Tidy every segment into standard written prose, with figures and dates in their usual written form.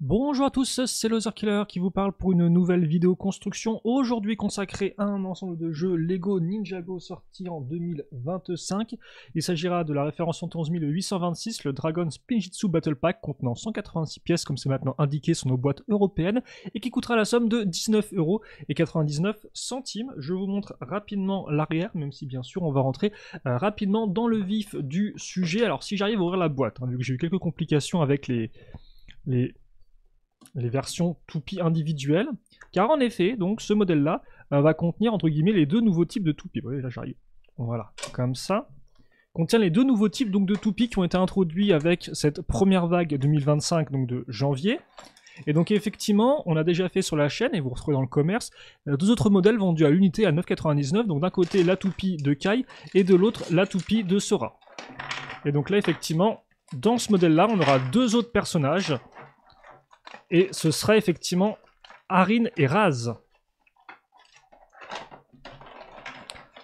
Bonjour à tous, c'est Loserkiller qui vous parle pour une nouvelle vidéo construction, aujourd'hui consacrée à un ensemble de jeux Lego Ninjago sorti en 2025. Il s'agira de la référence 11826, le Dragon Spinjitzu Battle Pack contenant 186 pièces comme c'est maintenant indiqué sur nos boîtes européennes et qui coûtera la somme de 19,99 €. Je vous montre rapidement l'arrière, même si bien sûr on va rentrer rapidement dans le vif du sujet. Alors si j'arrive à ouvrir la boîte, vu que j'ai eu quelques complications avec les versions toupie individuelles, car en effet, donc ce modèle-là va contenir entre guillemets les deux nouveaux types de toupies. Vous voyez, là j'arrive. Voilà, comme ça. Contient les deux nouveaux types donc, de toupies qui ont été introduits avec cette première vague 2025, donc de janvier. Et donc effectivement, on a déjà fait sur la chaîne, et vous retrouvez dans le commerce, deux autres modèles vendus à l'unité à 9,99. Donc d'un côté la toupie de Kai, et de l'autre la toupie de Sora. Et donc là effectivement, dans ce modèle-là, on aura deux autres personnages. Et ce sera effectivement Arin et Raz.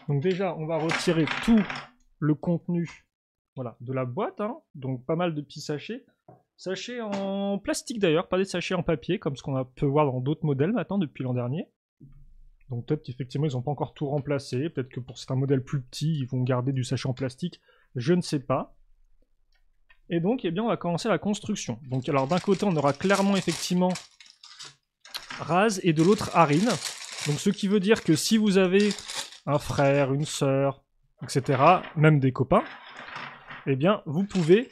Donc déjà, on va retirer tout le contenu de la boîte. Donc pas mal de petits sachets. Sachets en plastique d'ailleurs, pas des sachets en papier, comme ce qu'on peut voir dans d'autres modèles maintenant depuis l'an dernier. Donc peut-être qu'effectivement, ils n'ont pas encore tout remplacé. Peut-être que pour certains modèles plus petits, ils vont garder du sachet en plastique. Je ne sais pas. Et donc, eh bien, on va commencer la construction. Donc, alors, d'un côté, on aura clairement, effectivement, Raz, et de l'autre, Arin. Donc, ce qui veut dire que si vous avez un frère, une sœur, etc., même des copains, eh bien, vous pouvez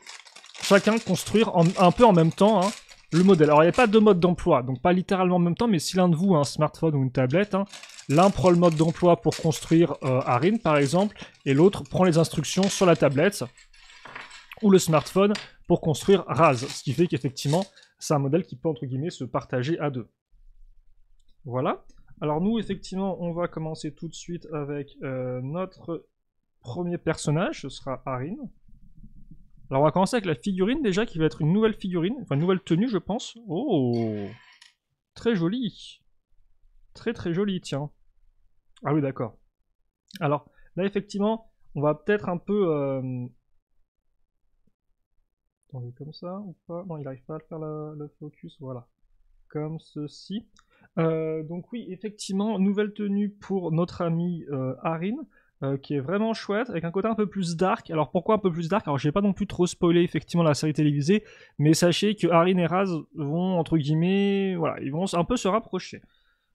chacun construire un peu en même temps le modèle. Alors, il n'y a pas de mode d'emploi, donc pas littéralement en même temps, mais si l'un de vous a un smartphone ou une tablette, l'un prend le mode d'emploi pour construire Arin, par exemple, et l'autre prend les instructions sur la tablette ou le smartphone pour construire Raz, ce qui fait qu'effectivement, c'est un modèle qui peut, entre guillemets, se partager à deux. Voilà. Alors nous, effectivement, on va commencer tout de suite avec notre premier personnage, ce sera Arin. Alors on va commencer avec la figurine déjà, qui va être une nouvelle figurine, enfin une nouvelle tenue, je pense. Oh, très jolie. Très très jolie, tiens. Ah oui, d'accord. Alors là, effectivement, on va peut-être un peu... Attendez, comme ça ou pas? Non, il n'arrive pas à faire le focus, voilà. Comme ceci. Donc oui, effectivement, nouvelle tenue pour notre ami Arin, qui est vraiment chouette, avec un côté un peu plus dark. Alors pourquoi un peu plus dark? Alors je vais pas non plus trop spoiler effectivement la série télévisée, mais sachez que Arin et Raz vont, entre guillemets, voilà, ils vont un peu se rapprocher.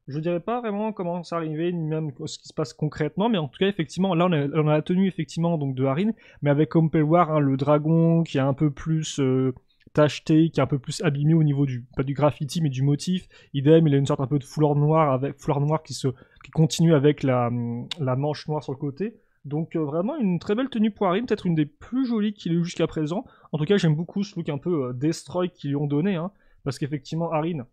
Je dirais pas vraiment comment ça arrivait, ni même ce qui se passe concrètement, mais en tout cas, effectivement, là, on a la tenue, effectivement, donc de Harin, mais avec, comme on peut le voir, le dragon qui est un peu plus tacheté, qui est un peu plus abîmé au niveau pas du graffiti, mais du motif. Idem, il a une sorte un peu de foulard noir, qui continue avec la manche noire sur le côté. Donc, vraiment, une très belle tenue pour Harin, peut-être une des plus jolies qu'il ait eu jusqu'à présent. En tout cas, j'aime beaucoup ce look un peu destroy qu'ils lui ont donné, parce qu'effectivement, Harin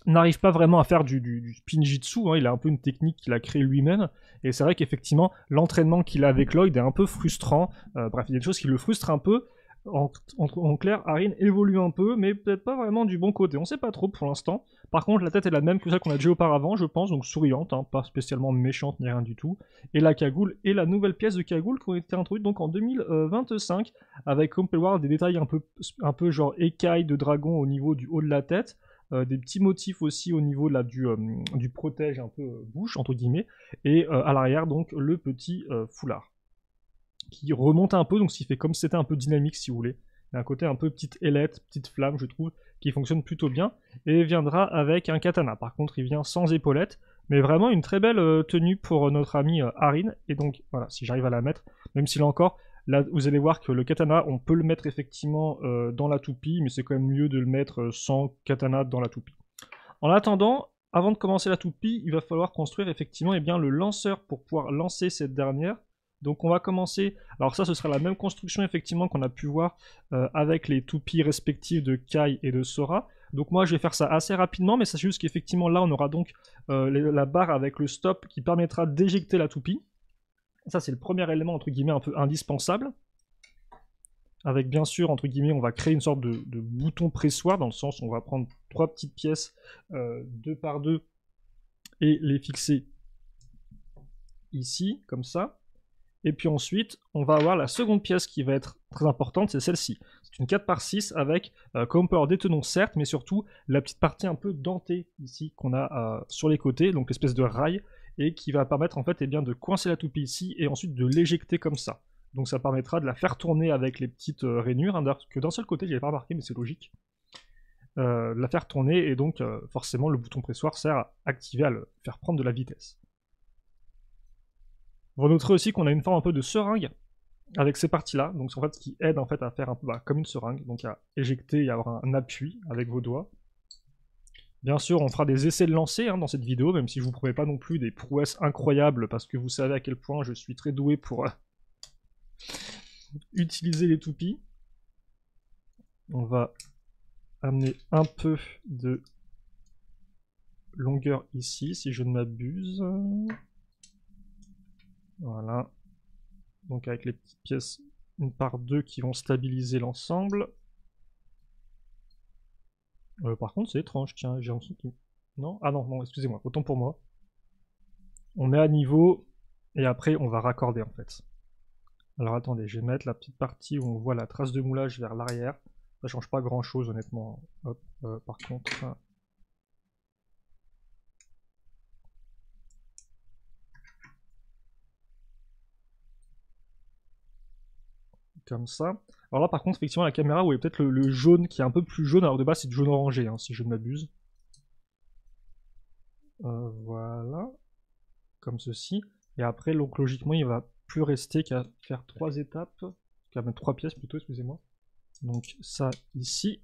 n'arrive pas vraiment à faire du spinjitzu, il a un peu une technique qu'il a créée lui-même, et c'est vrai qu'effectivement, l'entraînement qu'il a avec Lloyd est un peu frustrant, bref, il y a des choses qui le frustrent un peu. En clair, Arin évolue un peu, mais peut-être pas vraiment du bon côté, on sait pas trop pour l'instant. Par contre, la tête est la même que celle qu'on a déjà auparavant, je pense, donc souriante, pas spécialement méchante ni rien du tout. Et la cagoule, et la nouvelle pièce de cagoule qui ont été introduites donc en 2025, avec, comme on peut le voir, des détails un peu genre écailles de dragon au niveau du haut de la tête, des petits motifs aussi au niveau là, du protège un peu bouche, entre guillemets, et à l'arrière, donc, le petit foulard, qui remonte un peu, donc ce qui fait comme si c'était un peu dynamique, si vous voulez. Il y a un côté un peu petite ailette, petite flamme, je trouve, qui fonctionne plutôt bien, et viendra avec un katana. Par contre, il vient sans épaulette, mais vraiment une très belle tenue pour notre ami Harin, et donc, voilà, si j'arrive à la mettre, même si là encore, là, vous allez voir que le katana, on peut le mettre effectivement dans la toupie, mais c'est quand même mieux de le mettre sans katana dans la toupie. En attendant, avant de commencer la toupie, il va falloir construire effectivement le lanceur pour pouvoir lancer cette dernière. Donc on va commencer, alors ça ce sera la même construction effectivement qu'on a pu voir avec les toupies respectives de Kai et de Sora. Donc moi je vais faire ça assez rapidement, mais sachez juste qu'effectivement là on aura donc la barre avec le stop qui permettra d'éjecter la toupie. Ça, c'est le premier élément, entre guillemets, un peu indispensable. Avec, bien sûr, entre guillemets, on va créer une sorte de bouton pressoir, dans le sens où on va prendre 3 petites pièces 2 par 2 et les fixer ici, comme ça. Et puis ensuite, on va avoir la seconde pièce qui va être très importante, c'est celle-ci. C'est une 4x6 avec, comme on peut avoir des tenons certes, mais surtout la petite partie un peu dentée ici qu'on a sur les côtés, donc l'espèce de rail, et qui va permettre en fait eh bien, de coincer la toupie ici et ensuite de l'éjecter comme ça. Donc ça permettra de la faire tourner avec les petites rainures, hein, que d'un seul côté, je n'avais pas remarqué, mais c'est logique. La faire tourner, et donc forcément le bouton pressoir sert à activer, à le faire prendre de la vitesse. Vous noterez aussi qu'on a une forme un peu de seringue avec ces parties-là, donc c'est en fait ce qui aide en fait à faire un peu comme une seringue, donc à éjecter et avoir un appui avec vos doigts. Bien sûr, on fera des essais de lancer hein, dans cette vidéo, même si je vous promets pas non plus des prouesses incroyables, parce que vous savez à quel point je suis très doué pour utiliser les toupies. On va amener un peu de longueur ici, si je ne m'abuse. Voilà. Donc avec les petites pièces une par deux qui vont stabiliser l'ensemble. Par contre c'est étrange, tiens, j'ai l'impression que... Non? Ah non, non, excusez-moi, autant pour moi. On est à niveau, et après on va raccorder en fait. Alors attendez, je vais mettre la petite partie où on voit la trace de moulage vers l'arrière. Ça change pas grand chose honnêtement. Hop, par contre... Comme ça. Alors là par contre effectivement la caméra, vous voyez peut-être le jaune qui est un peu plus jaune, alors de base c'est du jaune orangé hein, si je ne m'abuse. Voilà. Comme ceci. Et après donc logiquement il va plus rester qu'à faire 3 étapes, qu'à mettre 3 pièces plutôt, excusez-moi. Donc ça ici,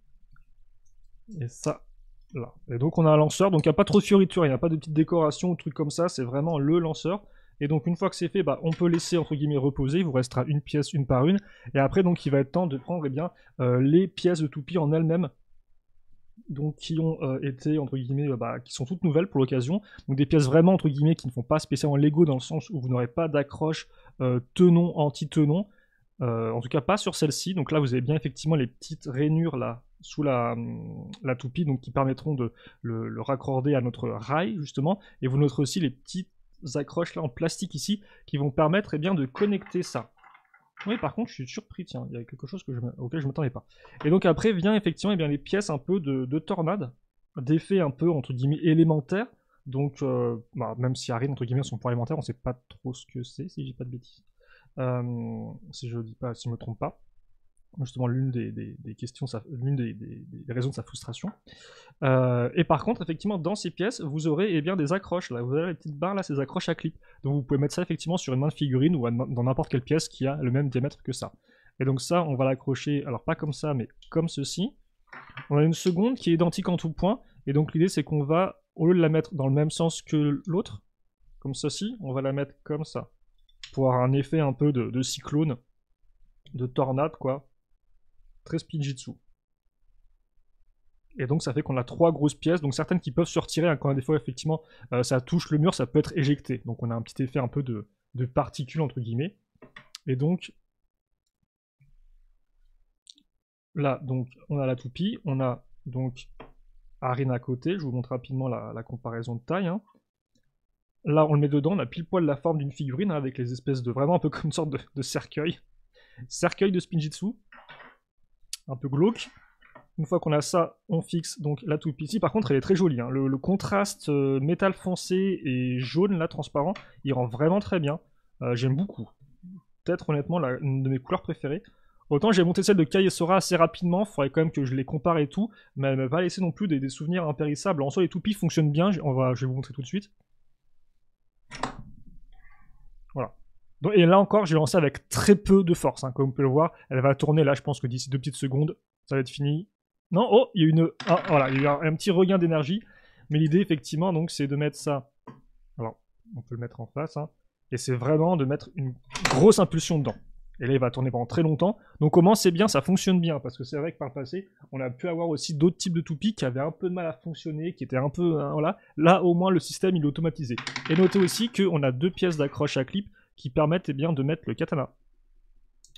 et ça là. Et donc on a un lanceur, donc il n'y a pas trop de fioritures, il n'y a pas de petites décorations ou trucs comme ça, c'est vraiment le lanceur. Et donc une fois que c'est fait, bah, on peut laisser entre guillemets reposer, il vous restera une pièce une par une, et après donc il va être temps de prendre eh bien, les pièces de toupie en elles-mêmes, donc qui ont été entre guillemets, qui sont toutes nouvelles pour l'occasion, donc des pièces vraiment entre guillemets qui ne font pas spécialement Lego dans le sens où vous n'aurez pas d'accroche tenon anti-tenon, en tout cas pas sur celle-ci. Donc là vous avez bien effectivement les petites rainures là sous la toupie, donc qui permettront de le raccorder à notre rail justement, et vous noterez aussi les petites accroches là en plastique ici qui vont permettre eh bien, de connecter ça. Oui, par contre, je suis surpris, tiens, il y a quelque chose auquel je ne m'attendais pas. Et donc après vient effectivement eh bien, les pièces un peu de tornade, d'effets un peu entre guillemets élémentaires. Donc, même si Arin entre guillemets son point élémentaire, on ne sait pas trop ce que c'est, si j'ai pas de bêtises. Si je dis pas, si je me trompe pas. Justement, l'une des questions, l'une des raisons de sa frustration. Et par contre, effectivement, dans ces pièces, vous aurez eh bien, des accroches. Là, vous avez les petites barres là, ces accroches à clip. Donc vous pouvez mettre ça effectivement sur une main de figurine ou dans n'importe quelle pièce qui a le même diamètre que ça. Et donc ça, on va l'accrocher, alors pas comme ça, mais comme ceci. On a une seconde qui est identique en tout point. Et donc l'idée, c'est qu'on va, au lieu de la mettre dans le même sens que l'autre, comme ceci, on va la mettre comme ça. Pour avoir un effet un peu de cyclone, de tornade, quoi. Très Spinjitzu. Et donc ça fait qu'on a 3 grosses pièces, donc certaines qui peuvent se retirer, hein, quand des fois effectivement ça touche le mur, ça peut être éjecté. Donc on a un petit effet un peu de particules entre guillemets. Et donc là, donc on a la toupie, on a donc Arin à côté, je vous montre rapidement la comparaison de taille. Hein. Là on le met dedans, on a pile poil la forme d'une figurine, hein, avec les espèces de vraiment un peu comme une sorte de cercueil. Cercueil de Spinjitzu. Un peu glauque. Une fois qu'on a ça, on fixe donc la toupie. Ici, par contre, elle est très jolie. Hein. Le contraste métal foncé et jaune, là, transparent, il rend vraiment très bien. J'aime beaucoup. Peut-être, honnêtement, une de mes couleurs préférées. Autant j'ai monté celle de Kai Sora assez rapidement, il faudrait quand même que je les compare et tout, mais elle ne m'a pas laissé non plus des souvenirs impérissables. En soi, les toupies fonctionnent bien, je vais vous montrer tout de suite. Voilà. Donc, et là encore, j'ai lancé avec très peu de force, hein, comme vous pouvez le voir. Elle va tourner là, je pense que d'ici 2 petites secondes, ça va être fini. Non, oh, il y a une... Ah, voilà, il y a eu un petit regain d'énergie. Mais l'idée, effectivement, donc, c'est de mettre ça... Alors, on peut le mettre en face, hein. Et c'est vraiment de mettre une grosse impulsion dedans. Et là, il va tourner pendant très longtemps. Donc, comment c'est bien, ça fonctionne bien. Parce que c'est vrai que par le passé, on a pu avoir aussi d'autres types de toupies qui avaient un peu de mal à fonctionner, qui étaient un peu... Hein, voilà. Là, au moins, le système, il est automatisé. Et notez aussi qu'on a 2 pièces d'accroche à clip qui permettent eh bien, de mettre le katana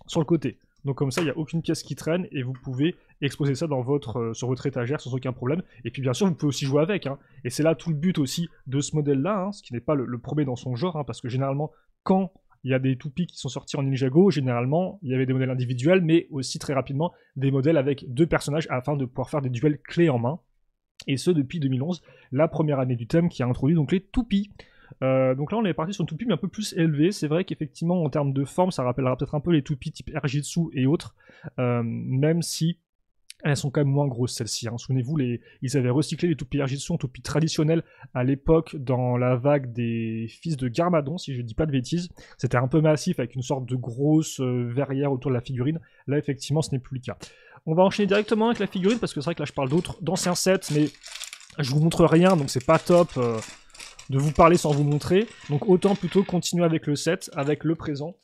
sur le côté. Donc comme ça, il n'y a aucune pièce qui traîne et vous pouvez exposer ça sur votre étagère sans aucun problème. Et puis bien sûr, vous pouvez aussi jouer avec. Hein. Et c'est là tout le but aussi de ce modèle-là, hein, ce qui n'est pas le premier dans son genre, hein, parce que généralement, quand il y a des toupies qui sont sortis en Ninjago, généralement, il y avait des modèles individuels, mais aussi très rapidement des modèles avec 2 personnages afin de pouvoir faire des duels clés en main. Et ce depuis 2011, la première année du thème qui a introduit donc les toupies. Donc là on est parti sur une toupie mais un peu plus élevée. C'est vrai qu'effectivement en termes de forme ça rappellera peut-être un peu les toupies type Erjitsu et autres, même si elles sont quand même moins grosses celles-ci. Hein. Souvenez-vous, ils avaient recyclé les toupies Erjitsu en toupies traditionnelles à l'époque dans la vague des fils de Garmadon, si je dis pas de bêtises. C'était un peu massif avec une sorte de grosse verrière autour de la figurine. Là effectivement ce n'est plus le cas. On va enchaîner directement avec la figurine parce que c'est vrai que là je parle d'anciens sets, mais je vous montre rien donc c'est pas top de vous parler sans vous montrer. Donc autant plutôt continuer avec le set, avec le présent.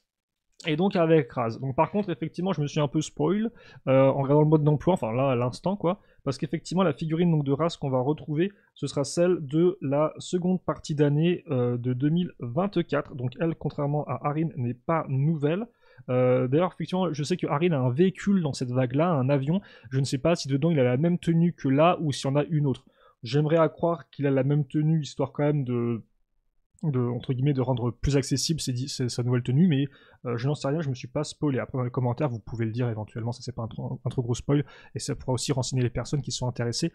Et donc avec Raz. Donc par contre, effectivement, je me suis un peu spoil en regardant le mode d'emploi, enfin là à l'instant quoi, parce qu'effectivement la figurine donc, de Raz qu'on va retrouver, ce sera celle de la seconde partie d'année de 2024. Donc elle, contrairement à Arin, n'est pas nouvelle. D'ailleurs, effectivement, je sais que Arin a un véhicule dans cette vague-là, un avion. Je ne sais pas si dedans il a la même tenue que là ou s'il y en a une autre. J'aimerais à croire qu'il a la même tenue, histoire quand même entre guillemets, de rendre plus accessible sa nouvelle tenue, mais je n'en sais rien, je me suis pas spoilé. Après dans les commentaires, vous pouvez le dire éventuellement, ça c'est pas un trop gros spoil, et ça pourra aussi renseigner les personnes qui sont intéressées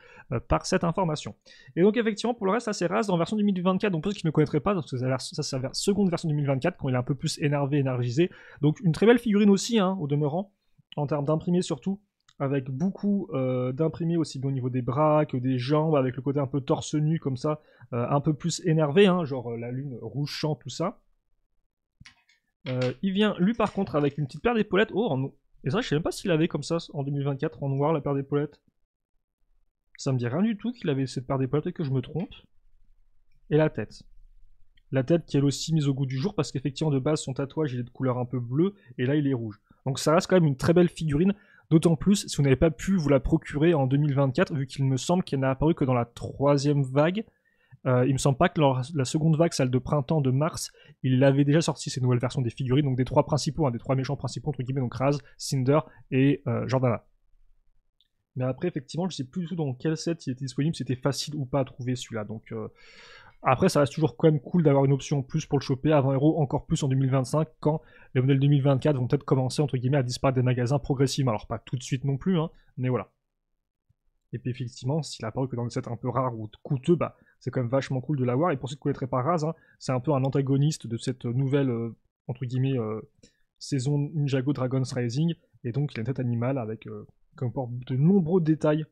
par cette information. Et donc effectivement, pour le reste, ça c'est Raz en version 2024, donc pour ceux qui ne connaîtraient pas, parce que ça c'est la seconde version 2024, quand il est un peu plus énergisé. Donc une très belle figurine aussi, hein, au demeurant, en termes d'imprimé surtout, avec beaucoup d'imprimés aussi bien au niveau des bras que des jambes, avec le côté un peu torse nu comme ça, un peu plus énervé, hein, genre la lune rouge champ, tout ça. Il vient lui par contre avec une petite paire d'épaulettes. Oh, et ça je sais même pas s'il avait comme ça en 2024 en noir la paire d'épaulettes. Ça me dit rien du tout qu'il avait cette paire d'épaulettes et que je me trompe. Et la tête. La tête qui est elle aussi mise au goût du jour parce qu'effectivement de base son tatouage il est de couleur un peu bleue et là il est rouge. Donc ça reste quand même une très belle figurine. D'autant plus si vous n'avez pas pu vous la procurer en 2024, vu qu'il me semble qu'elle n'a apparu que dans la 3e vague. Il me semble pas que la seconde vague, celle de printemps de mars, il avait déjà sorti ces nouvelles versions des figurines, donc des 3 principaux, hein, des 3 méchants principaux, entre guillemets, donc Raz, Cinder et Jordana. Mais après, effectivement, je sais plus du tout dans quel set il était disponible, c'était facile ou pas à trouver celui-là. Donc après, ça reste toujours quand même cool d'avoir une option en plus pour le choper à 20 €, encore plus en 2025, quand les modèles 2024 vont peut-être commencer, entre guillemets, à disparaître des magasins progressivement. Alors pas tout de suite non plus, hein, mais voilà. Et puis effectivement, s'il a apparu que dans des sets un peu rares ou coûteux, bah c'est quand même vachement cool de l'avoir. Et pour ceux qui ne connaîtraient pas Raz, hein, c'est un peu un antagoniste de cette nouvelle, entre guillemets, saison Ninjago Dragon's Rising. Et donc il a une tête animale avec, comporte de nombreux détails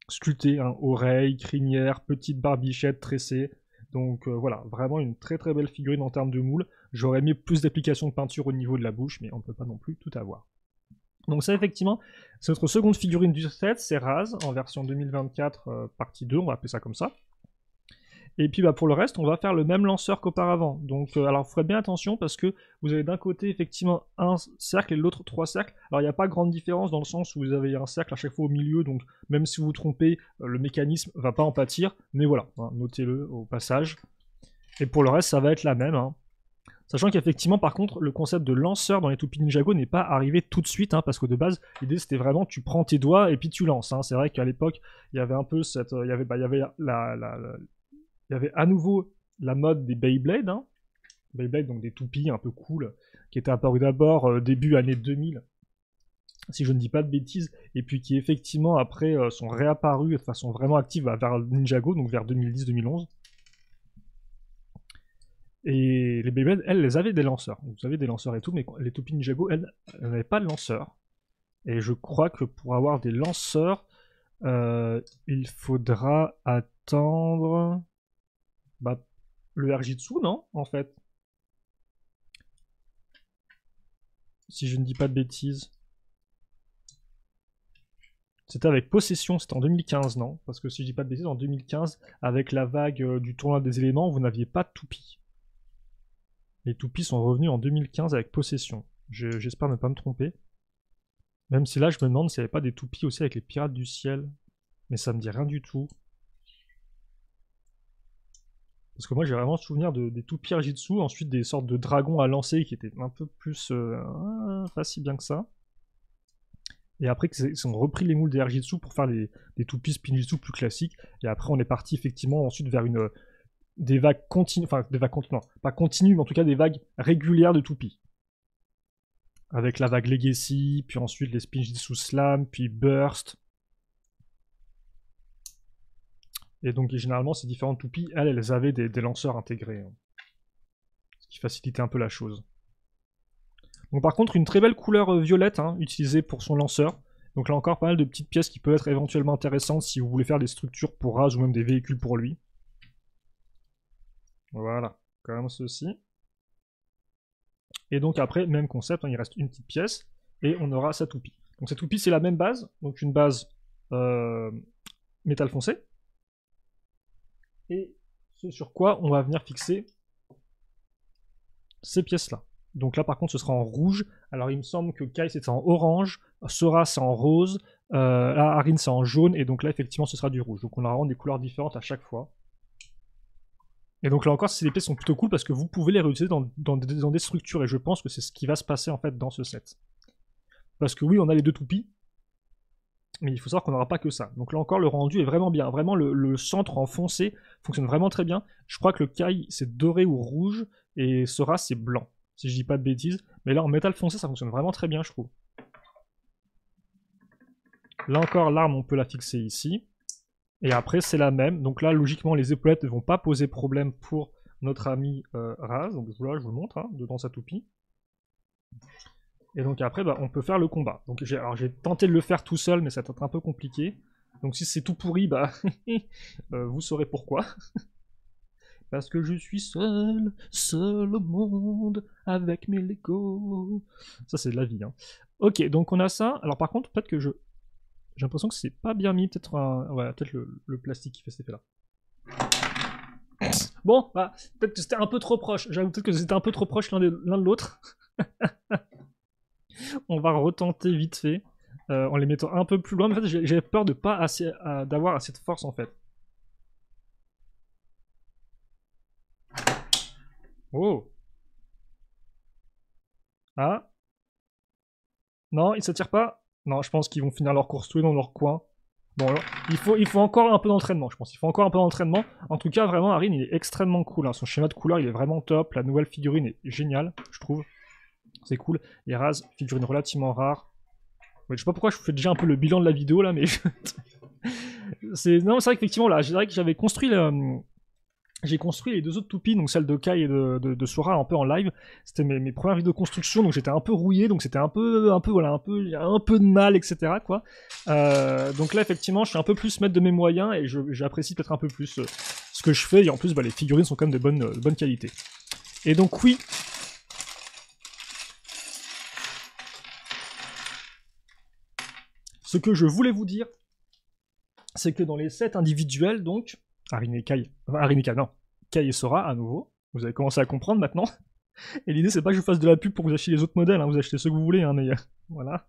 sculptés, hein, oreilles, crinières, petites barbichettes tressées. Donc voilà, vraiment une très très belle figurine en termes de moule. J'aurais mis plus d'applications de peinture au niveau de la bouche, mais on ne peut pas non plus tout avoir. Donc ça effectivement, c'est notre seconde figurine du set, c'est Raz, en version 2024 partie 2, on va appeler ça comme ça. Et puis bah, pour le reste, on va faire le même lanceur qu'auparavant. Donc alors faites bien attention parce que vous avez d'un côté effectivement un cercle et de l'autre 3 cercles. Alors il n'y a pas grande différence dans le sens où vous avez un cercle à chaque fois au milieu, donc même si vous vous trompez, le mécanisme va pas en pâtir. Mais voilà, hein, notez-le au passage. Et pour le reste, ça va être la même. Hein. Sachant qu'effectivement, par contre, le concept de lanceur dans les toupies Ninjago n'est pas arrivé tout de suite, hein, parce que de base, l'idée c'était vraiment tu prends tes doigts et puis tu lances. Hein. C'est vrai qu'à l'époque, il y avait un peu cette, il y avait à nouveau la mode des Beyblade, hein. Beyblade, donc des toupies un peu cool, qui étaient apparus d'abord début année 2000, si je ne dis pas de bêtises, et puis qui effectivement après sont réapparus de façon vraiment active vers Ninjago, donc vers 2010-2011. Et les Beyblade, elles avaient des lanceurs. Vous avez des lanceurs et tout, mais les toupies Ninjago, elles n'avaient pas de lanceurs. Et je crois que pour avoir des lanceurs, il faudra attendre le Erjitsu, non, en fait. Si je ne dis pas de bêtises. C'était avec Possession, c'était en 2015, non? Parce que si je dis pas de bêtises, en 2015, avec la vague du tournoi des éléments, vous n'aviez pas de toupies. Les toupies sont revenus en 2015 avec Possession. J'espère ne pas me tromper. Même si là, je me demande s'il n'y avait pas des toupies aussi avec les Pirates du Ciel. Mais ça me dit rien du tout. Parce que moi, j'ai vraiment souvenir des toupies Erjitsu, ensuite des sortes de dragons à lancer qui étaient un peu plus... pas si bien que ça. Et après, ils ont repris les moules des Erjitsu pour faire des toupies Spinjitsu plus classiques. Et après, on est parti effectivement ensuite vers des vagues continues, enfin des vagues continues, non, pas continues, mais en tout cas des vagues régulières de toupies. Avec la vague Legacy, puis ensuite les Spinjitzu Slam, puis Burst. Et donc généralement ces différentes toupies, elles avaient des lanceurs intégrés. Hein, ce qui facilitait un peu la chose. Donc par contre une très belle couleur violette hein, utilisée pour son lanceur. Donc là encore pas mal de petites pièces qui peuvent être éventuellement intéressantes si vous voulez faire des structures pour Raz ou même des véhicules pour lui. Voilà, comme ceci. Et donc après, même concept, hein, il reste une petite pièce, et on aura sa toupie. Donc cette toupie c'est la même base, donc une base métal foncé. Et ce sur quoi on va venir fixer ces pièces-là. Donc là par contre ce sera en rouge, alors il me semble que Kai c'était en orange, Sora c'est en rose, là Arin c'est en jaune, et donc là effectivement ce sera du rouge. Donc on aura vraiment des couleurs différentes à chaque fois. Et donc là encore, ces pièces sont plutôt cool parce que vous pouvez les réutiliser dans des structures, et je pense que c'est ce qui va se passer en fait dans ce set. Parce que oui, on a les deux toupies, mais il faut savoir qu'on n'aura pas que ça. Donc là encore, le rendu est vraiment bien. Vraiment, le centre en foncé fonctionne vraiment très bien. Je crois que le Kai c'est doré ou rouge, et Sora c'est blanc, si je dis pas de bêtises. Mais là en métal foncé, ça fonctionne vraiment très bien, je trouve. Là encore, l'arme, on peut la fixer ici. Et après, c'est la même. Donc là, logiquement, les épaulettes ne vont pas poser problème pour notre ami Raz. Donc là, je vous le montre, hein, dedans sa toupie. Et donc après, bah, on peut faire le combat. Donc j'ai tenté de le faire tout seul, mais ça va être un peu compliqué. Donc si c'est tout pourri, bah vous saurez pourquoi. Parce que je suis seul au monde, avec mes Lego. Ça, c'est de la vie, hein. Ok, donc on a ça. Alors par contre, peut-être que j'ai l'impression que c'est pas bien mis, peut-être ouais, peut-être le plastique qui fait cet effet-là. Bon, bah, peut-être que c'était un peu trop proche. J'avoue peut-être que c'était un peu trop proche l'un de l'autre. On va retenter vite fait, en les mettant un peu plus loin. Mais en fait, j'avais peur de pas d'avoir assez de force en fait. Oh. Ah. Non, ils s'attirent pas. Non, je pense qu'ils vont finir leur course tous dans leur coin. Bon, alors, il faut encore un peu d'entraînement, je pense. Il faut encore un peu d'entraînement. En tout cas, vraiment, Arin, il est extrêmement cool. Hein. Son schéma de couleur, il est vraiment top. La nouvelle figurine est géniale, je trouve. C'est cool. Et Raz, figurine relativement rare. Ouais, je sais pas pourquoi je fais déjà un peu le bilan de la vidéo, là, mais... Non, c'est vrai qu'effectivement, là, je dirais que j'avais construit j'ai construit les deux autres toupies, donc celle de Kai et de Sora un peu en live. C'était mes premières vidéos de construction, donc j'étais un peu rouillé, donc c'était un peu de mal, etc. quoi. Donc là, effectivement, je suis un peu plus maître de mes moyens et j'apprécie peut-être un peu plus ce que je fais. Et en plus, bah, les figurines sont quand même de bonne qualité. Et donc oui. Ce que je voulais vous dire, c'est que dans les sets individuels, donc, Arin et Kai, non, Kai et Sora à nouveau, vous avez commencé à comprendre maintenant. Et l'idée c'est pas que je fasse de la pub pour que vous achetiez les autres modèles, hein, vous achetez ceux que vous voulez, hein, mais voilà.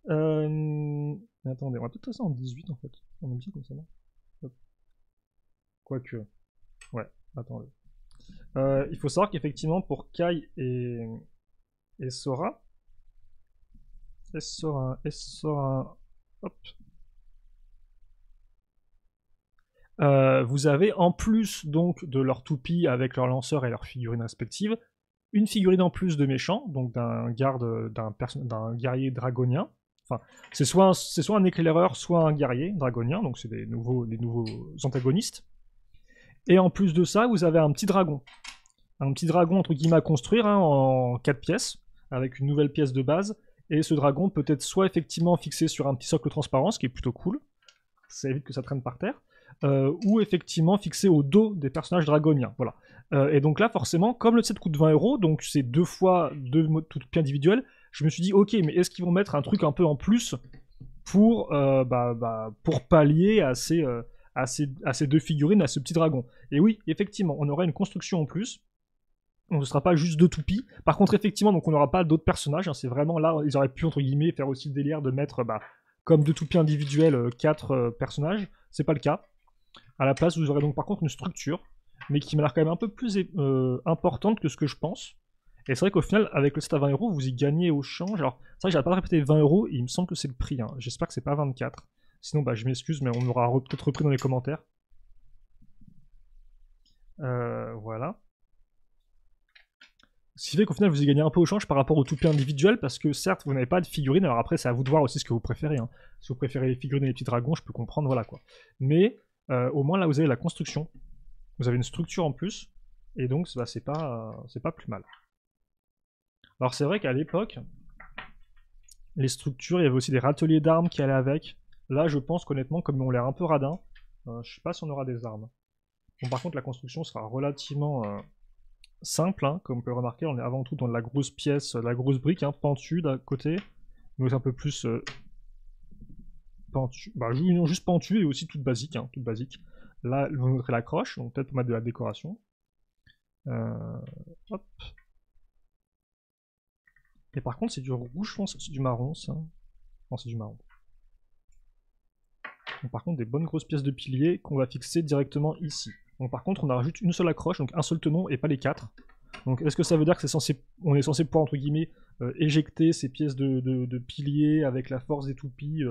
Mais attendez, on va peut-être faire ça en 18 en fait. On aime bien comme ça, non? Quoique. Ouais, attendez. Il faut savoir qu'effectivement pour Kai et Sora. Sora. Hop. Vous avez en plus donc de leur toupie avec leur lanceur et leur figurine respective, une figurine en plus de méchant, donc d'un guerrier dragonien. Enfin, c'est soit un éclaireur, soit un guerrier dragonien, donc c'est des nouveaux antagonistes. Et en plus de ça, vous avez un petit dragon. Un petit dragon entre guillemets à construire hein, en 4 pièces, avec une nouvelle pièce de base. Et ce dragon peut être soit effectivement fixé sur un petit socle transparent, ce qui est plutôt cool. Ça évite que ça traîne par terre. Ou effectivement fixé au dos des personnages dragoniens. Voilà. Et donc là, forcément, comme le set coûte 20 €, donc c'est deux fois deux toupies individuelles, je me suis dit, ok, mais est-ce qu'ils vont mettre un truc un peu en plus pour pallier à ces deux figurines, à ce petit dragon? Et oui, effectivement, on aura une construction en plus. Donc ce sera pas juste deux toupies. Par contre, effectivement, donc on n'aura pas d'autres personnages. Hein, c'est vraiment là, ils auraient pu, entre guillemets, faire aussi le délire de mettre, comme deux toupies individuelles, 4 personnages. C'est pas le cas. À la place, vous aurez donc par contre une structure, mais qui m'a l'air quand même un peu plus importante que ce que je pense. Et c'est vrai qu'au final, avec le set à 20 €, vous y gagnez au change. Alors, c'est vrai que j'avais pas répété 20 €, et il me semble que c'est le prix. Hein. J'espère que c'est pas 24. Sinon, je m'excuse, mais on aura peut-être repris dans les commentaires. Voilà. Ce qui fait qu'au final, vous y gagnez un peu au change par rapport aux toupies individuels, parce que certes, vous n'avez pas de figurines, alors après, c'est à vous de voir aussi ce que vous préférez. Hein. Si vous préférez les figurines et les petits dragons, je peux comprendre, voilà quoi. Mais au moins, là, vous avez la construction. Vous avez une structure en plus, et donc, bah, c'est pas plus mal. Alors, c'est vrai qu'à l'époque, les structures, il y avait aussi des râteliers d'armes qui allaient avec. Là, je pense qu'honnêtement, comme ils ont l'air un peu radins, je sais pas si on aura des armes. Bon, par contre, la construction sera relativement simple, hein, comme on peut le remarquer. On est avant tout dans de la grosse pièce, de la grosse brique, hein, pentue d'un côté. Donc, c'est un peu plus pentue. Bah, non, juste pentue et aussi toute basique, hein, toute basique. Là, vous montrez la croche, donc peut-être pour mettre de la décoration. Hop. Et par contre, c'est du rouge, je pense, c'est du marron, ça. Non, c'est du marron. Donc, par contre, des bonnes grosses pièces de piliers qu'on va fixer directement ici. Donc par contre, on rajoute une seule accroche, donc un seul tenon et pas les 4. Donc est-ce que ça veut dire que on est censé pouvoir, entre guillemets, éjecter ces pièces de piliers avec la force des toupies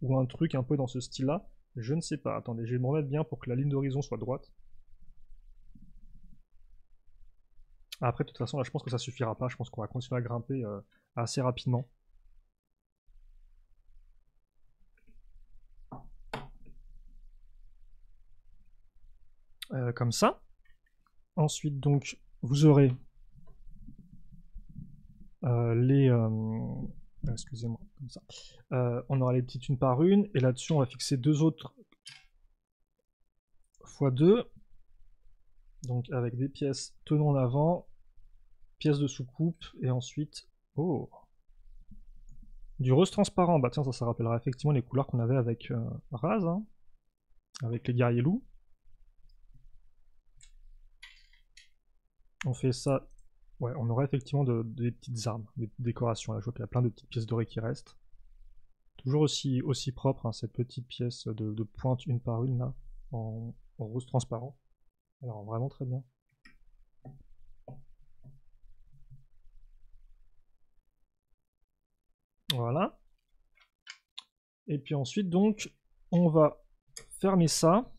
ou un truc un peu dans ce style-là? Je ne sais pas. Attendez, je vais me remettre bien pour que la ligne d'horizon soit droite. Après, de toute façon, là, je pense que ça suffira pas. Je pense qu'on va continuer à grimper assez rapidement. Comme ça. Ensuite, donc, vous aurez les... excusez-moi, comme ça. On aura les petites une par une, et là-dessus, on va fixer 2 autres x 2. Donc, avec des pièces tenons en avant, pièces de sous-coupe, et ensuite... Oh, du rose transparent. Bah tiens, ça rappellera effectivement les couleurs qu'on avait avec Raz, hein, avec les guerriers loups. On fait ça. Ouais, on aura effectivement des petites armes, des petites décorations. Là, je vois qu'il y a plein de petites pièces dorées qui restent. Toujours aussi propre, hein, cette petite pièce de pointe une par une, là, en rose transparent. Alors, vraiment très bien. Voilà. Et puis ensuite, donc, on va fermer ça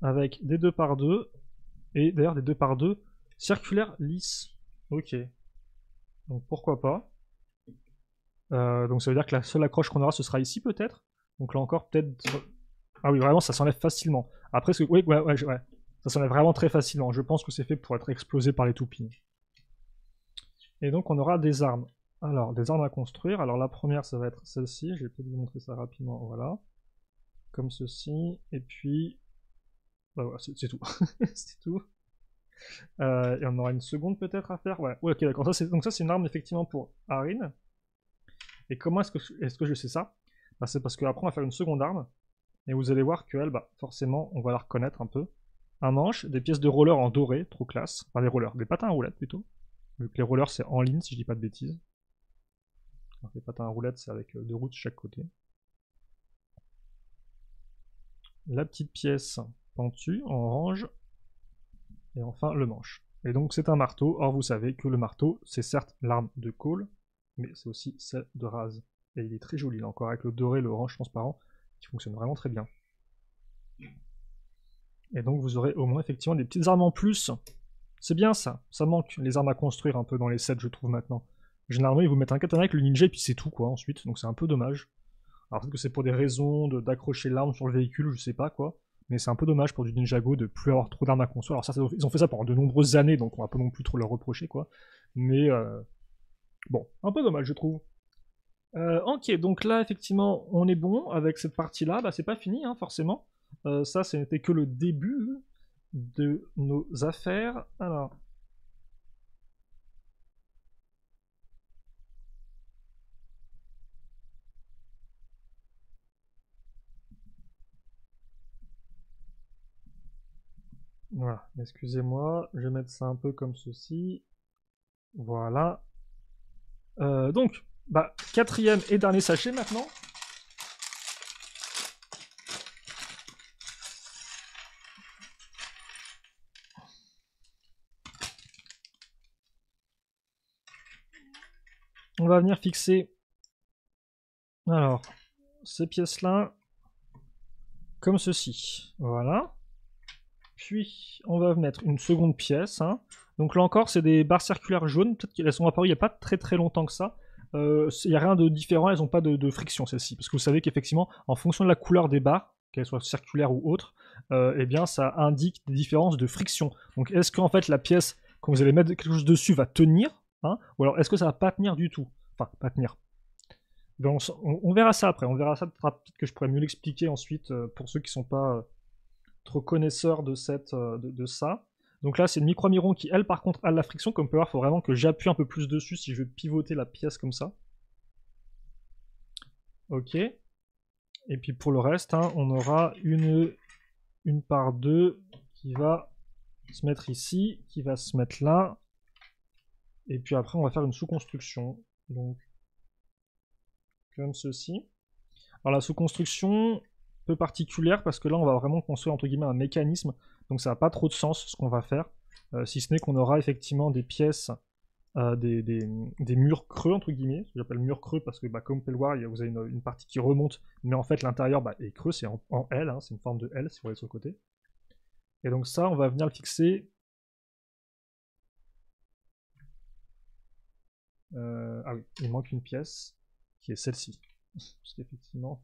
avec des 2 par 2 et d'ailleurs des 2 par 2 circulaires lisses. Ok. Donc pourquoi pas. Donc ça veut dire que la seule accroche qu'on aura, ce sera ici peut-être. Donc là encore, peut-être... Ah oui, vraiment, ça s'enlève facilement. Après, oui, ouais. Ça s'enlève vraiment très facilement. Je pense que c'est fait pour être explosé par les toupies. Et donc on aura des armes. Alors, des armes à construire. Alors la première, ça va être celle-ci. Je vais peut-être vous montrer ça rapidement. Voilà. Comme ceci. Et puis... Bah voilà, c'est tout. C'est tout. Et on aura une seconde peut-être à faire. Ouais, ok, d'accord. Donc ça, c'est une arme effectivement pour Arin. Et comment est-ce que je sais ça? Bah, c'est parce qu'après, on va faire une seconde arme. Et vous allez voir qu'elle, bah, forcément, on va la reconnaître un peu. Un manche, des pièces de roller en doré, trop classe. Enfin, des rollers, des patins à roulettes plutôt. Vu que les rollers, c'est en ligne, si je dis pas de bêtises. Alors, les patins à roulettes, c'est avec 2 roues de chaque côté. La petite pièce pentue en orange. Et enfin, le manche. Et donc, c'est un marteau. Or, vous savez que le marteau, c'est certes l'arme de Cole, mais c'est aussi celle de Raz. Et il est très joli, là encore, avec le doré, le orange transparent, qui fonctionne vraiment très bien. Et donc vous aurez au moins effectivement des petites armes en plus. C'est bien ça, ça manque, les armes à construire un peu dans les sets, je trouve maintenant. Généralement, ils vous mettent un katana avec le ninja et puis c'est tout, quoi, ensuite, donc c'est un peu dommage. Alors peut-être que c'est pour des raisons d'accrocher l'arme sur le véhicule, je sais pas, quoi. Mais c'est un peu dommage pour du Ninjago de plus avoir trop d'armes à construire. Alors ça, ils ont fait ça pendant de nombreuses années, donc on va pas non plus trop leur reprocher, quoi. Mais bon, un peu dommage, je trouve. Ok, donc là, effectivement, on est bon avec cette partie-là. Bah, c'est pas fini, hein, forcément. Ça, ce n'était que le début de nos affaires. Alors. Voilà, excusez-moi, je vais mettre ça un peu comme ceci. Voilà. Donc, bah, 4e et dernier sachet maintenant. On va venir fixer, alors, ces pièces-là, comme ceci. Voilà. Puis, on va mettre une seconde pièce. Hein. Donc là encore, c'est des barres circulaires jaunes. Peut-être qu'elles sont apparues il n'y a pas très longtemps que ça. Il n'y a rien de différent, elles n'ont pas de friction, celles-ci. Parce que vous savez qu'effectivement, en fonction de la couleur des barres, qu'elles soient circulaires ou autres, eh bien, ça indique des différences de friction. Donc, est-ce qu'en fait, la pièce, quand vous allez mettre quelque chose dessus, va tenir, hein, ou alors est-ce que ça va pas tenir du tout? Enfin, pas tenir. On verra ça après. On verra ça. Peut-être que je pourrais mieux l'expliquer ensuite pour ceux qui sont pas trop connaisseurs de ça. Donc là, c'est le micro-miron qui, elle, par contre, a la friction. Comme vous pouvez voir, il faut vraiment que j'appuie un peu plus dessus si je veux pivoter la pièce comme ça. Ok. Et puis pour le reste, hein, on aura une par deux qui va se mettre ici, qui va se mettre là. Et puis après, on va faire une sous-construction. Donc, comme ceci. Alors la sous-construction, peu particulière, parce que là, on va vraiment construire, entre guillemets, un mécanisme. Donc ça n'a pas trop de sens, ce qu'on va faire. Si ce n'est qu'on aura effectivement des pièces, des murs creux, entre guillemets. J'appelle murs creux parce que, bah, comme vous pouvez le voir, vous avez une partie qui remonte, mais en fait, l'intérieur est creux, c'est en L, hein, c'est une forme de L, si vous voyez sur le côté. Et donc ça, on va venir le fixer. Ah oui, il manque une pièce, qui est celle-ci. Parce qu'effectivement,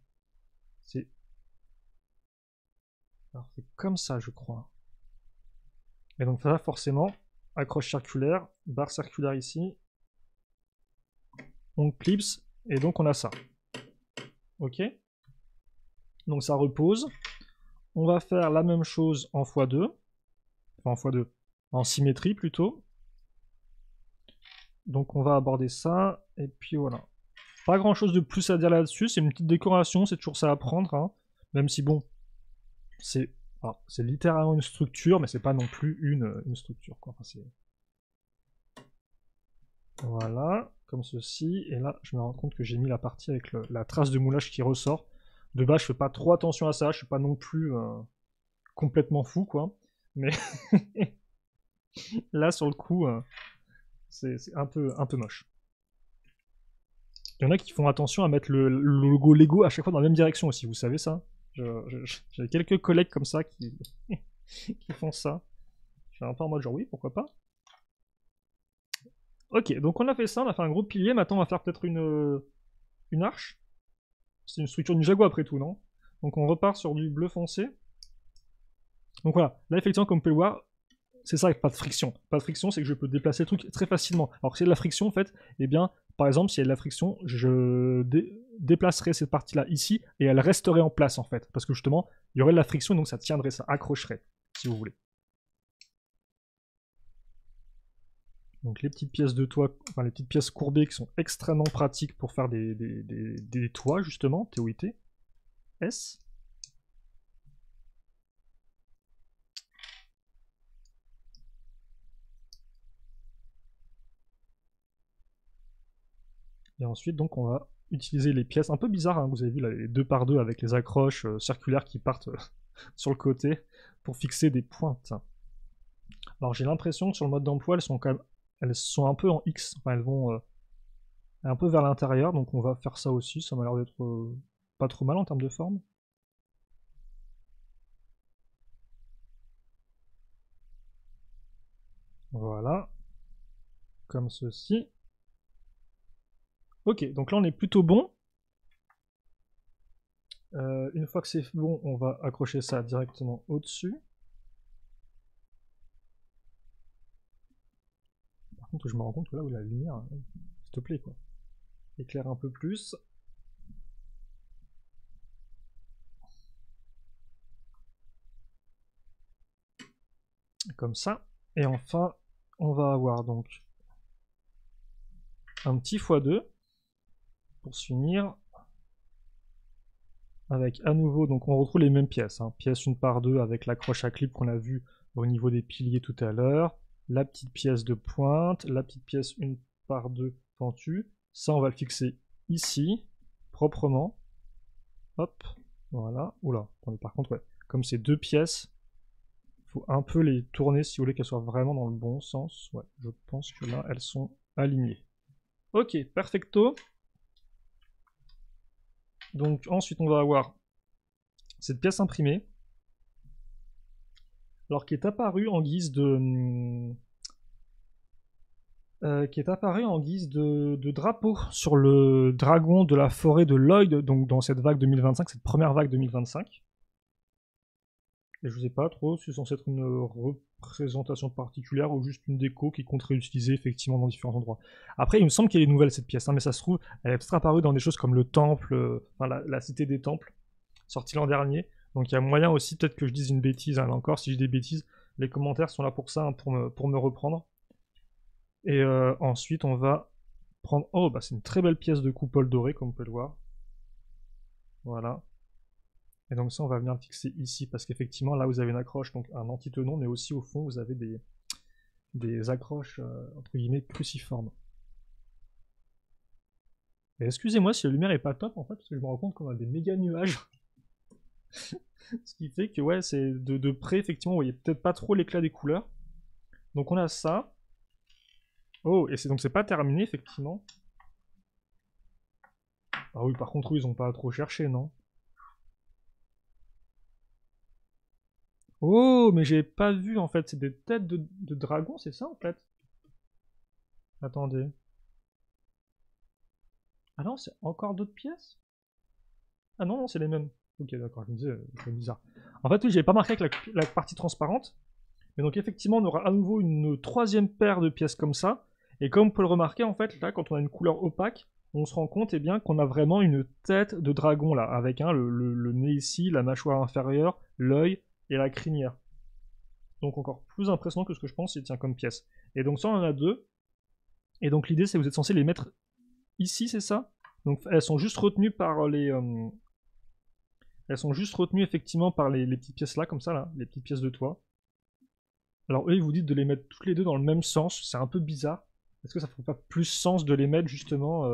c'est... Alors c'est comme ça, je crois. Et donc ça, forcément, accroche circulaire, barre circulaire ici, on clipse, et donc on a ça. Ok. Donc ça repose. On va faire la même chose en x2. Enfin en x2. En symétrie plutôt. Donc on va aborder ça. Et puis voilà. Pas grand chose de plus à dire là-dessus. C'est une petite décoration. C'est toujours ça à prendre. Hein. Même si bon. C'est littéralement une structure. Mais c'est pas non plus une structure. Quoi. Enfin, voilà. Comme ceci. Et là je me rends compte que j'ai mis la partie avec la trace de moulage qui ressort. De base je fais pas trop attention à ça. Je suis pas non plus... complètement fou, quoi. Mais là, sur le coup, c'est un peu moche. Il y en a qui font attention à mettre le logo Lego à chaque fois dans la même direction aussi, vous savez ça? J'ai quelques collègues comme ça qui font ça. Je suis un peu en mode genre oui, pourquoi pas. Ok, donc on a fait ça, on a fait un gros pilier, maintenant on va faire peut-être une arche. C'est une structure du Jaguar après tout, non? Donc on repart sur du bleu foncé. Donc voilà, là effectivement comme vous pouvez le voir, c'est ça, pas de friction. Pas de friction, c'est que je peux déplacer le truc très facilement. Alors que c'est de la friction en fait, eh bien, par exemple, s'il y a de la friction, je déplacerai cette partie-là ici et elle resterait en place en fait. Parce que justement, il y aurait de la friction et donc ça tiendrait, ça accrocherait, si vous voulez. Donc les petites pièces de toit, enfin les petites pièces courbées qui sont extrêmement pratiques pour faire des toits justement, TOIT. S. Et ensuite, donc, on va utiliser les pièces un peu bizarres, hein, vous avez vu là, les 2 par 2 avec les accroches circulaires qui partent sur le côté pour fixer des pointes. Alors j'ai l'impression que sur le mode d'emploi, elles sont un peu en X, enfin elles vont un peu vers l'intérieur, donc on va faire ça aussi, ça m'a l'air d'être pas trop mal en termes de forme. Voilà, comme ceci. Ok, donc là on est plutôt bon. Une fois que c'est bon, on va accrocher ça directement au-dessus. Par contre, je me rends compte que là où la lumière, s'il te plaît, quoi. Éclaire un peu plus. Comme ça. Et enfin, on va avoir donc un petit x2 pour se finir. Avec à nouveau, donc on retrouve les mêmes pièces. Hein. Pièce 1 par 2 avec l'accroche à clip qu'on a vu au niveau des piliers tout à l'heure. La petite pièce de pointe, la petite pièce 1 par 2 pentue. Ça, on va le fixer ici, proprement. Hop, voilà. Oula, attendez, par contre, ouais. Comme c'est 2 pièces, il faut un peu les tourner si vous voulez qu'elles soient vraiment dans le bon sens. Ouais, je pense que là, elles sont alignées. Ok, perfecto. Donc ensuite, on va avoir cette pièce imprimée. alors qui est apparu en guise de... de drapeau sur le dragon de la forêt de Lloyd, donc dans cette vague 2025, cette première vague 2025. Et je sais pas trop si c'est censé être une représentation particulière ou juste une déco qui compte réutiliser effectivement dans différents endroits. Après, il me semble qu'elle est nouvelle cette pièce, hein, mais ça se trouve, elle est peut-être apparue dans des choses comme le temple, enfin la cité des temples, sortie l'an dernier. Donc il y a moyen aussi, peut-être que je dise une bêtise, hein, là encore, si je dis des bêtises, les commentaires sont là pour ça, hein, pour me reprendre. Et ensuite, on va prendre... Oh, bah c'est une très belle pièce de coupole dorée, comme vous pouvez le voir. Voilà. Et donc ça, on va venir le fixer ici, parce qu'effectivement, là, vous avez une accroche, donc un antitenon, mais aussi au fond, vous avez des accroches, entre guillemets, cruciformes. Et excusez-moi si la lumière est pas top, en fait, parce que je me rends compte qu'on a des méga nuages. Ce qui fait que, ouais, c'est de près, effectivement, vous voyez peut-être pas trop l'éclat des couleurs. Donc on a ça. Oh, et donc c'est pas terminé, effectivement. Ah oui, par contre, ils ont pas trop cherché, non? Oh, mais j'ai pas vu, en fait. C'est des têtes de dragon, c'est ça, en fait? Attendez. Ah non, c'est encore d'autres pièces? Ah non, non, c'est les mêmes. Ok, d'accord, je me disais, c'est bizarre. En fait, oui, j'avais pas marqué avec la partie transparente. Mais donc, effectivement, on aura à nouveau une troisième paire de pièces comme ça. Et comme vous pouvez le remarquer, en fait, là, quand on a une couleur opaque, on se rend compte eh bien, qu'on a vraiment une tête de dragon, là, avec hein, le nez ici, la mâchoire inférieure, l'œil et la crinière. Donc encore plus impressionnant que ce que je pense, il tient comme pièce. Et donc ça, on en a deux. Et donc l'idée, c'est que vous êtes censé les mettre ici, c'est ça? Donc elles sont juste retenues par les... elles sont juste retenues effectivement par les petites pièces là, comme ça, là, les petites pièces de toit. Alors eux, ils vous disent de les mettre toutes les deux dans le même sens, c'est un peu bizarre. Est-ce que ça ferait pas plus sens de les mettre justement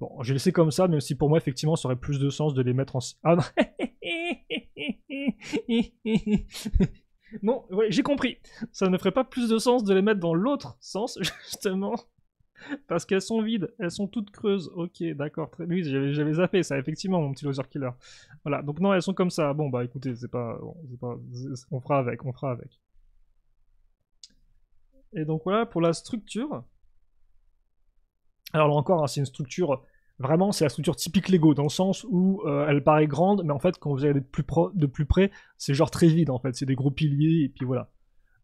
Bon, j'ai laissé comme ça, même si pour moi, effectivement, ça aurait plus de sens de les mettre en... Ah non. Non, ouais, j'ai compris. Ça ne ferait pas plus de sens de les mettre dans l'autre sens, justement. Parce qu'elles sont vides, elles sont toutes creuses. Ok, d'accord. Oui, j'avais zappé ça, effectivement, mon petit loser killer. Voilà, donc non, elles sont comme ça. Bon, bah écoutez, c'est pas... On fera avec, on fera avec. Et donc voilà pour la structure. Alors là encore, hein, c'est une structure, vraiment c'est la structure typique Lego, dans le sens où elle paraît grande, mais en fait quand vous regardez de plus près, c'est genre très vide en fait, c'est des gros piliers, et puis voilà.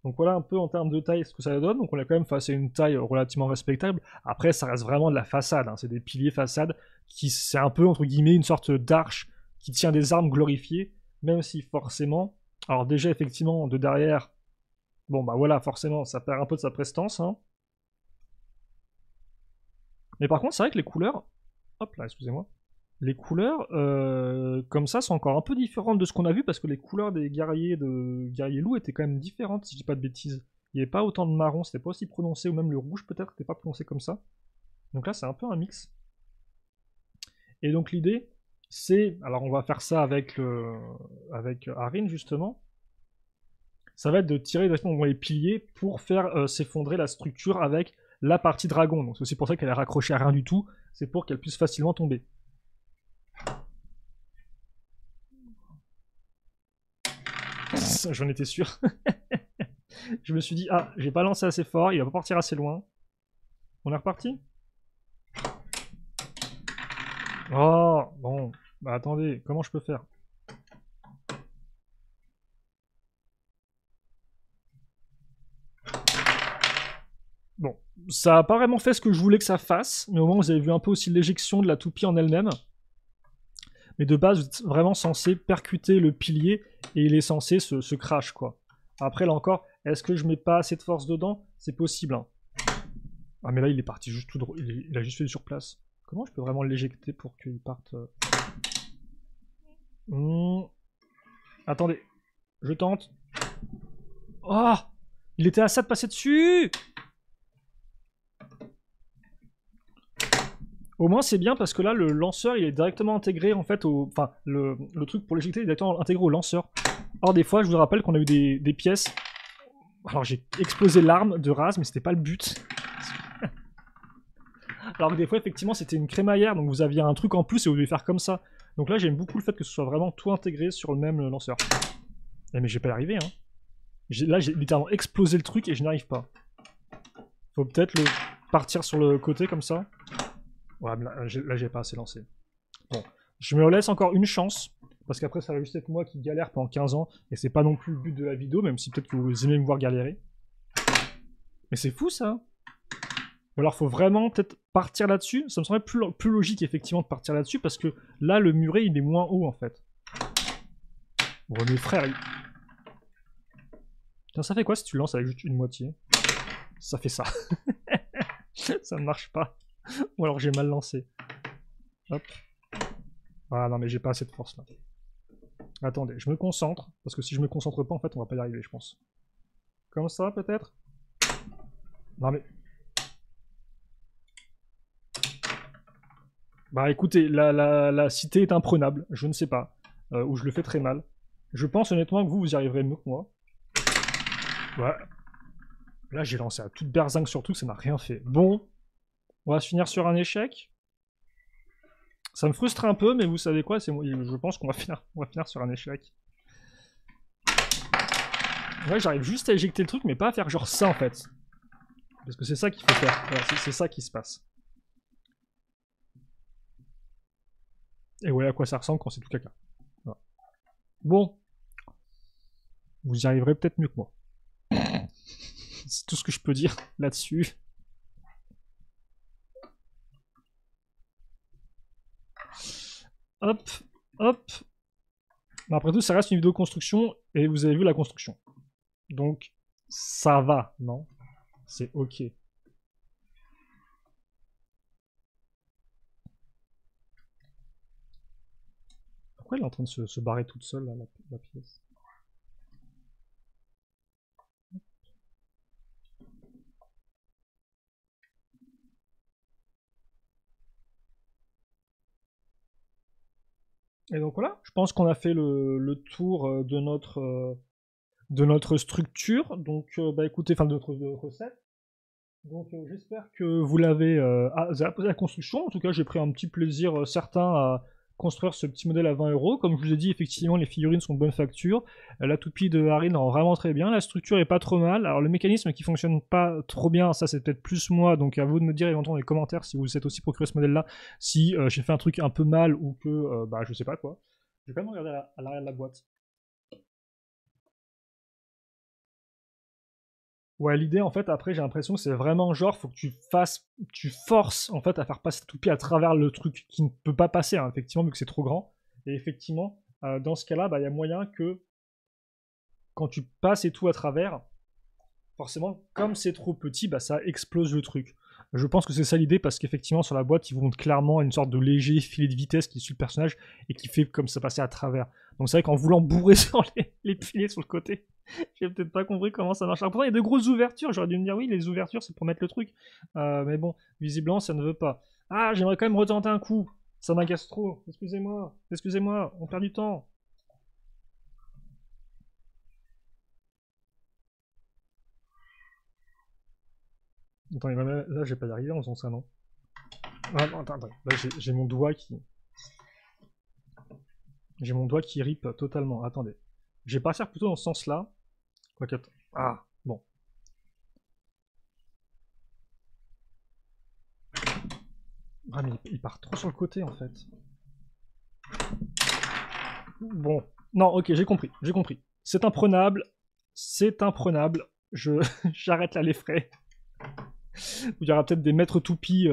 Donc voilà un peu en termes de taille ce que ça donne, donc on est quand même face à une taille relativement respectable. Après ça reste vraiment de la façade, hein. C'est des piliers façade, c'est un peu entre guillemets une sorte d'arche qui tient des armes glorifiées, même si forcément, alors déjà effectivement de derrière, bon bah voilà forcément ça perd un peu de sa prestance, hein. Mais par contre, c'est vrai que les couleurs... Hop là, excusez-moi. Les couleurs, comme ça, sont encore un peu différentes de ce qu'on a vu, parce que les couleurs des guerriers loups étaient quand même différentes, si je dis pas de bêtises. Il n'y avait pas autant de marron, c'était pas aussi prononcé, ou même le rouge peut-être n'était pas prononcé comme ça. Donc là, c'est un peu un mix. Et donc l'idée, c'est... Alors on va faire ça avec Arin, justement. Ça va être de tirer directement les piliers pour faire s'effondrer la structure avec la partie dragon. Donc c'est aussi pour ça qu'elle est raccrochée à rien du tout. C'est pour qu'elle puisse facilement tomber. J'en étais sûr. Je me suis dit, ah, j'ai pas lancé assez fort, il va pas partir assez loin. On est reparti? Oh, bon. Bah attendez, comment je peux faire? Bon, ça a pas vraiment fait ce que je voulais que ça fasse, mais au moins vous avez vu un peu aussi l'éjection de la toupie en elle-même. Mais de base, vous êtes vraiment censé percuter le pilier et il est censé se crash, quoi. Après, là encore, est-ce que je mets pas assez de force dedans? C'est possible, hein. Ah, mais là, il est parti juste tout droit. Il a juste fait sur place. Comment je peux vraiment l'éjecter pour qu'il parte Attendez, je tente. Oh, il était à ça de passer dessus. Au moins c'est bien parce que là le lanceur il est directement intégré en fait au... Enfin le truc pour l'éjecter est directement intégré au lanceur. Alors des fois je vous rappelle qu'on a eu des pièces... Alors j'ai explosé l'arme de Raz mais c'était pas le but. Alors que des fois effectivement c'était une crémaillère donc vous aviez un truc en plus et vous devez faire comme ça. Donc là j'aime beaucoup le fait que ce soit vraiment tout intégré sur le même lanceur. Eh mais je vais pas y arriver hein. Là, j'ai littéralement explosé le truc et je n'y arrive pas. Faut peut-être le partir sur le côté comme ça. Ouais, mais là, j'ai pas assez lancé. Bon, je me laisse encore une chance. Parce qu'après, ça va juste être moi qui galère pendant 15 ans. Et c'est pas non plus le but de la vidéo, même si peut-être que vous aimez me voir galérer. Mais c'est fou, ça. Ou alors, faut vraiment peut-être partir là-dessus. Ça me semblait plus logique, effectivement, de partir là-dessus. Parce que là, le muret, il est moins haut, en fait. Bon, mes frères, Tiens, ça fait quoi si tu lances avec juste une moitié? Ça fait ça. Ça ne marche pas. Ou alors j'ai mal lancé. Hop. Ah non, mais j'ai pas assez de force là. Attendez, je me concentre. Parce que si je me concentre pas, en fait, on va pas y arriver, je pense. Comme ça, peut-être? Non, mais... Bah écoutez, la cité est imprenable. Je ne sais pas. Ou je le fais très mal. Je pense honnêtement que vous y arriverez mieux que moi. Ouais. Là, j'ai lancé à toute berzingue sur tout, ça n'a rien fait. Bon. On va se finir sur un échec. Ça me frustre un peu, mais vous savez quoi, je pense qu'on va finir sur un échec. Ouais, j'arrive juste à éjecter le truc, mais pas à faire genre ça, en fait. Parce que c'est ça qu'il faut faire. Voilà, c'est ça qui se passe. Et voilà à quoi ça ressemble quand c'est tout caca. Voilà. Bon. Vous y arriverez peut-être mieux que moi. C'est tout ce que je peux dire là-dessus. Hop, hop. Mais après tout, ça reste une vidéo de construction, et vous avez vu la construction. Donc, ça va, non? C'est ok. Pourquoi elle est en train de se barrer toute seule, là, la pièce? Et donc voilà, je pense qu'on a fait le tour de notre structure. Donc, bah écoutez, enfin de notre recette. Donc j'espère que vous l'avez posé la construction. En tout cas, j'ai pris un petit plaisir certain à construire ce petit modèle à 20 €. Comme je vous ai dit, effectivement, les figurines sont de bonne facture. La toupie de Harine rend vraiment très bien. La structure est pas trop mal. Alors le mécanisme qui fonctionne pas trop bien, ça c'est peut-être plus moi. Donc à vous de me dire éventuellement dans les commentaires si vous êtes aussi procuré ce modèle-là, si j'ai fait un truc un peu mal ou que, bah je sais pas quoi. Je vais quand même regarder à l'arrière de la boîte. Ouais, l'idée, en fait, après, j'ai l'impression que c'est vraiment genre, faut que tu forces, en fait, à faire passer ta toupie à travers le truc qui ne peut pas passer, hein, effectivement, vu que c'est trop grand. Et effectivement, dans ce cas-là, bah, il y a moyen que, quand tu passes et tout à travers, forcément, comme c'est trop petit, bah, ça explose le truc. Je pense que c'est ça l'idée, parce qu'effectivement, sur la boîte, ils vous montrent clairement une sorte de léger filet de vitesse qui suit le personnage et qui fait comme ça passer à travers. Donc c'est vrai qu'en voulant bourrer sur les filets sur le côté, j'ai peut-être pas compris comment ça marche. Alors pourtant, il y a de grosses ouvertures. J'aurais dû me dire, oui, les ouvertures, c'est pour mettre le truc. Mais bon, visiblement, ça ne veut pas. Ah, j'aimerais quand même retenter un coup. Ça m'agace trop. Excusez-moi. Excusez-moi. On perd du temps. Attends, là, je vais pas y arriver en faisant ça, non? Ah, non, attends. Là, j'ai mon doigt qui... J'ai mon doigt qui rip totalement. Attendez. Je vais partir plutôt dans ce sens-là. Quoique... Ah, bon. Ah, mais il part trop sur le côté, en fait. Bon. Non, ok, j'ai compris. J'ai compris. C'est imprenable. C'est imprenable. J'arrête là les frais. Il y aura peut-être des maîtres toupies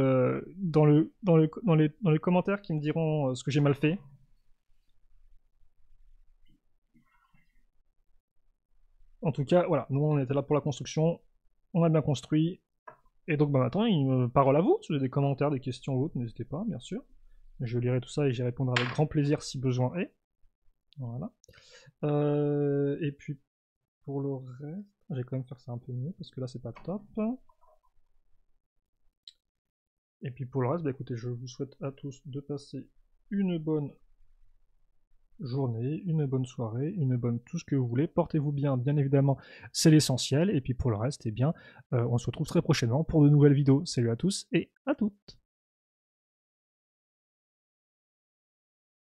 dans les commentaires qui me diront ce que j'ai mal fait. En tout cas, voilà, nous on était là pour la construction, on a bien construit, et donc bah, maintenant, parole à vous, si vous avez des commentaires, des questions ou autres, n'hésitez pas, bien sûr. Je lirai tout ça et j'y répondrai avec grand plaisir si besoin est. Voilà. Et puis pour le reste, je vais quand même faire ça un peu mieux, parce que là c'est pas top. Et puis pour le reste, bah écoutez, je vous souhaite à tous de passer une bonne journée, une bonne soirée, une bonne tout ce que vous voulez. Portez-vous bien, bien évidemment, c'est l'essentiel. Et puis pour le reste, eh bien, on se retrouve très prochainement pour de nouvelles vidéos. Salut à tous et à toutes.